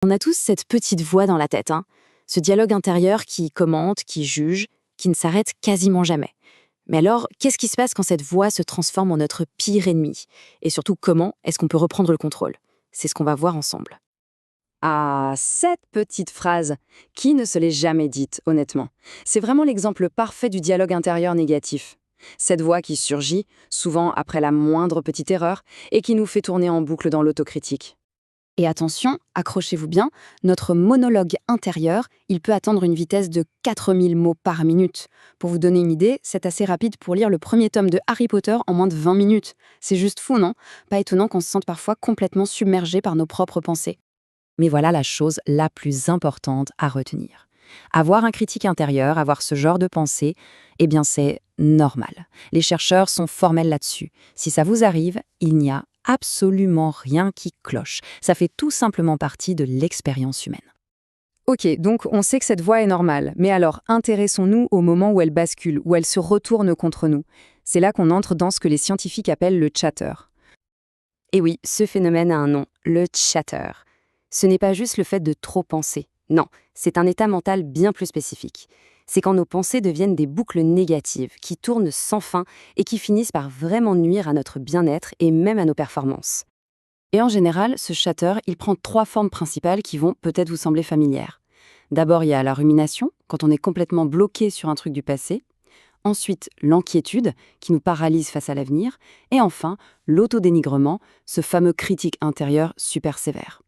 On a tous cette petite voix dans la tête, hein. Ce dialogue intérieur qui commente, qui juge, qui ne s'arrête quasiment jamais. Mais alors, qu'est-ce qui se passe quand cette voix se transforme en notre pire ennemi? Et surtout, comment est-ce qu'on peut reprendre le contrôle? C'est ce qu'on va voir ensemble. Ah, cette petite phrase, qui ne se l'est jamais dite, honnêtement. C'est vraiment l'exemple parfait du dialogue intérieur négatif. Cette voix qui surgit, souvent après la moindre petite erreur, et qui nous fait tourner en boucle dans l'autocritique. Et attention, accrochez-vous bien, notre monologue intérieur, il peut atteindre une vitesse de 4000 mots par minute. Pour vous donner une idée, c'est assez rapide pour lire le premier tome de Harry Potter en moins de 20 minutes. C'est juste fou, non? Pas étonnant qu'on se sente parfois complètement submergé par nos propres pensées. Mais voilà la chose la plus importante à retenir. Avoir un critique intérieur, avoir ce genre de pensée, eh bien c'est normal. Les chercheurs sont formels là-dessus. Si ça vous arrive, il n'y a absolument rien qui cloche. Ça fait tout simplement partie de l'expérience humaine. Ok, donc on sait que cette voix est normale, mais alors intéressons-nous au moment où elle bascule, où elle se retourne contre nous. C'est là qu'on entre dans ce que les scientifiques appellent le chatter. Et oui, ce phénomène a un nom, le chatter. Ce n'est pas juste le fait de trop penser. Non, c'est un état mental bien plus spécifique. C'est quand nos pensées deviennent des boucles négatives, qui tournent sans fin et qui finissent par vraiment nuire à notre bien-être et même à nos performances. Et en général, ce chatter, il prend 3 formes principales qui vont peut-être vous sembler familières. D'abord, il y a la rumination, quand on est complètement bloqué sur un truc du passé. Ensuite, l'inquiétude, qui nous paralyse face à l'avenir. Et enfin, l'autodénigrement, ce fameux critique intérieur super sévère.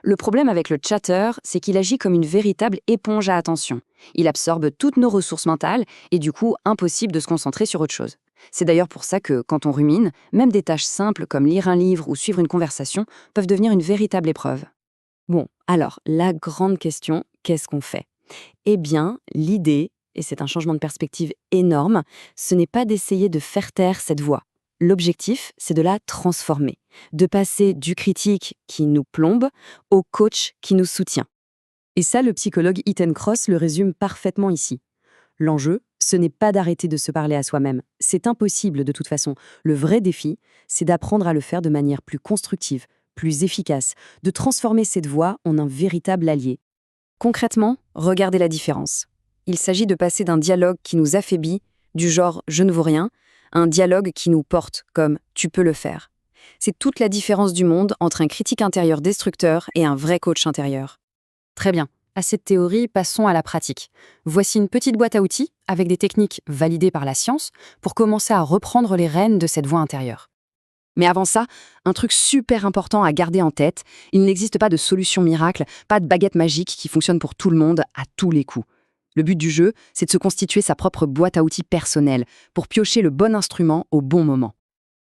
Le problème avec le chatter, c'est qu'il agit comme une véritable éponge à attention. Il absorbe toutes nos ressources mentales et du coup, impossible de se concentrer sur autre chose. C'est d'ailleurs pour ça que, quand on rumine, même des tâches simples comme lire un livre ou suivre une conversation peuvent devenir une véritable épreuve. Bon, alors, la grande question, qu'est-ce qu'on fait? Eh bien, l'idée, et c'est un changement de perspective énorme, ce n'est pas d'essayer de faire taire cette voix. L'objectif, c'est de la transformer, de passer du critique qui nous plombe au coach qui nous soutient. Et ça, le psychologue Ethan Kross le résume parfaitement ici. L'enjeu, ce n'est pas d'arrêter de se parler à soi-même. C'est impossible de toute façon. Le vrai défi, c'est d'apprendre à le faire de manière plus constructive, plus efficace, de transformer cette voix en un véritable allié. Concrètement, regardez la différence. Il s'agit de passer d'un dialogue qui nous affaiblit, du genre « je ne vaux rien », à un dialogue qui nous porte, comme « tu peux le faire ». C'est toute la différence du monde entre un critique intérieur destructeur et un vrai coach intérieur. Très bien, à cette théorie, passons à la pratique. Voici une petite boîte à outils, avec des techniques validées par la science, pour commencer à reprendre les rênes de cette voix intérieure. Mais avant ça, un truc super important à garder en tête, il n'existe pas de solution miracle, pas de baguette magique qui fonctionne pour tout le monde à tous les coups. Le but du jeu, c'est de se constituer sa propre boîte à outils personnelle pour piocher le bon instrument au bon moment.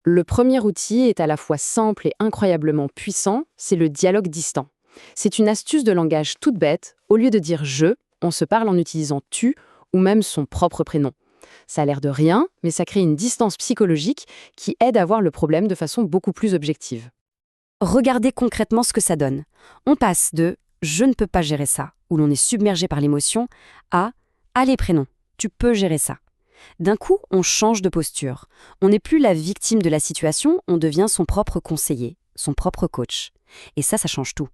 Le premier outil est à la fois simple et incroyablement puissant, c'est le dialogue distant. C'est une astuce de langage toute bête, au lieu de dire « je », on se parle en utilisant « tu » ou même son propre prénom. Ça a l'air de rien, mais ça crée une distance psychologique qui aide à voir le problème de façon beaucoup plus objective. Regardez concrètement ce que ça donne. On passe de « je ne peux pas gérer ça », où l'on est submergé par l'émotion, à « allez prénom, tu peux gérer ça ». D'un coup, on change de posture. On n'est plus la victime de la situation, on devient son propre conseiller, son propre coach. Et ça change tout.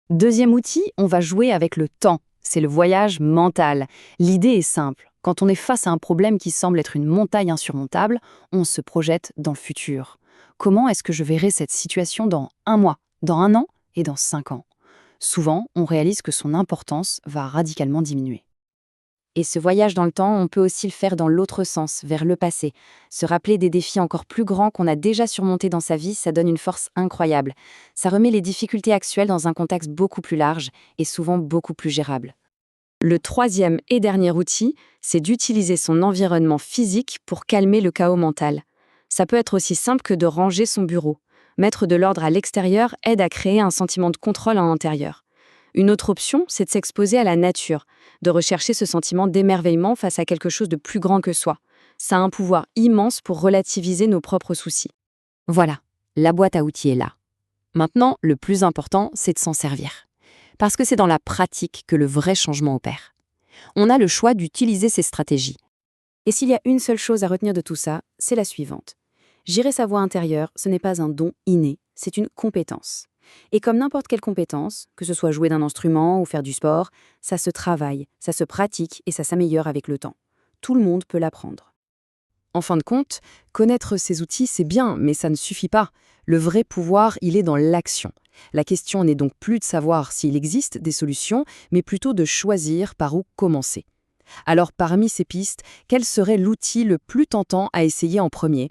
Deuxième outil, on va jouer avec le temps. C'est le voyage mental. L'idée est simple. Quand on est face à un problème qui semble être une montagne insurmontable, on se projette dans le futur. Comment est-ce que je verrai cette situation dans 1 mois, dans 1 an et dans 5 ans? Souvent, on réalise que son importance va radicalement diminuer. Et ce voyage dans le temps, on peut aussi le faire dans l'autre sens, vers le passé. Se rappeler des défis encore plus grands qu'on a déjà surmontés dans sa vie, ça donne une force incroyable. Ça remet les difficultés actuelles dans un contexte beaucoup plus large et souvent beaucoup plus gérable. Le troisième et dernier outil, c'est d'utiliser son environnement physique pour calmer le chaos mental. Ça peut être aussi simple que de ranger son bureau. Mettre de l'ordre à l'extérieur aide à créer un sentiment de contrôle en intérieur. Une autre option, c'est de s'exposer à la nature, de rechercher ce sentiment d'émerveillement face à quelque chose de plus grand que soi. Ça a un pouvoir immense pour relativiser nos propres soucis. Voilà, la boîte à outils est là. Maintenant, le plus important, c'est de s'en servir. Parce que c'est dans la pratique que le vrai changement opère. On a le choix d'utiliser ces stratégies. Et s'il y a une seule chose à retenir de tout ça, c'est la suivante. Gérer sa voix intérieure, ce n'est pas un don inné, c'est une compétence. Et comme n'importe quelle compétence, que ce soit jouer d'un instrument ou faire du sport, ça se travaille, ça se pratique et ça s'améliore avec le temps. Tout le monde peut l'apprendre. En fin de compte, connaître ces outils, c'est bien, mais ça ne suffit pas. Le vrai pouvoir, il est dans l'action. La question n'est donc plus de savoir s'il existe des solutions, mais plutôt de choisir par où commencer. Alors, parmi ces pistes, quel serait l'outil le plus tentant à essayer en premier ?